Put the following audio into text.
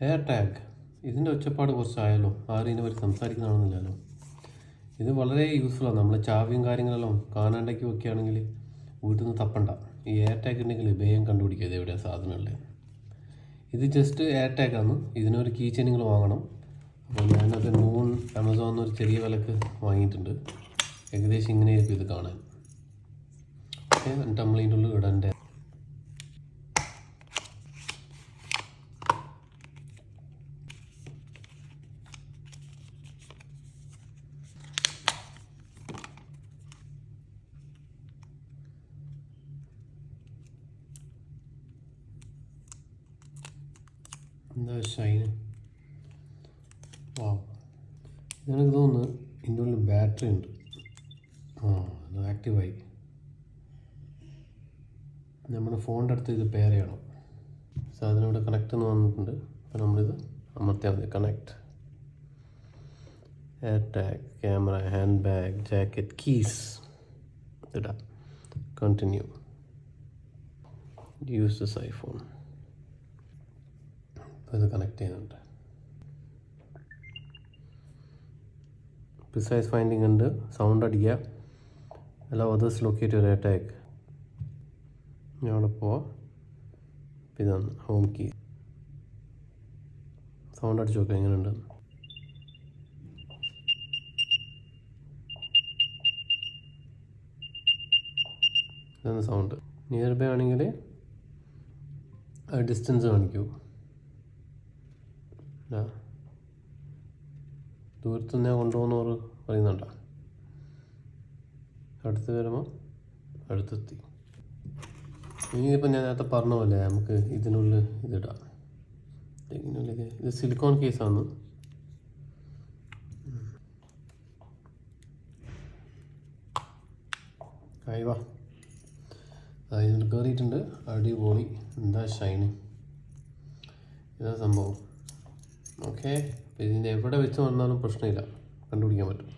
Air tag ഇതിൻ്റെ ഒച്ചപ്പാട് കുറച്ചായാലോ, ആരും ഇതിനെപ്പറ്റി സംസാരിക്കുന്നതാണെന്നില്ലല്ലോ. ഇത് വളരെ യൂസ്ഫുള്ളാണ്. നമ്മൾ ചാവിയും കാര്യങ്ങളെല്ലാം കാണാണ്ടൊക്കെ വെക്കുകയാണെങ്കിൽ വീട്ടിൽ നിന്ന് തപ്പണ്ട. ഈ എയർ ടാഗ് ഉണ്ടെങ്കിൽ വേഗം കണ്ടുപിടിക്കുക ഇത് എവിടെയാണ് സാധനമുള്ളത്. ഇത് ജസ്റ്റ് എയർ ടാഗാണ്. ഇതിനൊരു കീ ചെയിൻ നിങ്ങൾ വാങ്ങണം. അപ്പോൾ ഞാനത് ആമസോണിൽ നിന്ന് ഒരു ചെറിയ വിലക്ക് വാങ്ങിയിട്ടുണ്ട്. ഏകദേശം ഇങ്ങനെയായിരിക്കും ഇത് കാണാൻ. ഓക്കെ, എന്നിട്ട് നമ്മൾ ഇതിൻ്റെ ഉള്ളിൽ ഇടേണ്ട എന്താ ഷൈന്. വാവ്, എനിക്ക് തോന്നുന്നു ഇതിൻ്റെ ഉള്ളിൽ ബാറ്ററി ഉണ്ട്. അത് ആക്റ്റീവായി. നമ്മുടെ ഫോണിൻ്റെ അടുത്ത് ഇത് പെയർ ചെയ്യണം. സാധനം ഇവിടെ കണക്റ്റ് എന്ന് വന്നിട്ടുണ്ട്. അപ്പോൾ നമ്മളിത് അമർത്തിയാൽ മതി. Connect, air tag, camera, hand bag, jacket, keys ഇടാം. Continue, use this iPhone. അപ്പോൾ ഇത് കണക്ട് ചെയ്യുന്നുണ്ട്. പ്രിസൈസ് ഫൈൻഡിങ് ഉണ്ട്. സൗണ്ട് അടിക്കുക. അല്ല അതേഴ്സ് ലൊക്കേറ്റ് ഒരു എയർ ടാഗ്. ഞാൻ അവിടെ പോവാം. ഇതാണ് ഹോം കീ. സൗണ്ട് അടിച്ച് നോക്കുക എങ്ങനെയുണ്ട്. ഇതാണ് സൗണ്ട്. നിയർ ബൈ ആണെങ്കിൽ ഡിസ്റ്റൻസ് കാണിക്കൂ. ദൂരത്തു നിന്ന് കൊണ്ടുപോകുന്നവർ പറയുന്നുണ്ടോ. അടുത്ത് വരുമ്പോൾ അടുത്തെത്തി. ഇനിയിപ്പോൾ ഞാൻ നേരത്തെ പറഞ്ഞ പോലെ നമുക്ക് ഇതിനുള്ളിൽ ഇതിടാം. ഇതിനുള്ളിൽ ഇത് സിലിക്കോൺ കേസാണ്. വാ, അതിനുള്ളിൽ കയറിയിട്ടുണ്ട്. അടിപൊളി. എന്താ ഷൈന്, ഇതാ സംഭവം. ഓക്കെ, അപ്പോൾ ഇതിൻ്റെ എവിടെ വെച്ച് വന്നാലും പ്രശ്നമില്ല, കണ്ടുപിടിക്കാൻ പറ്റും.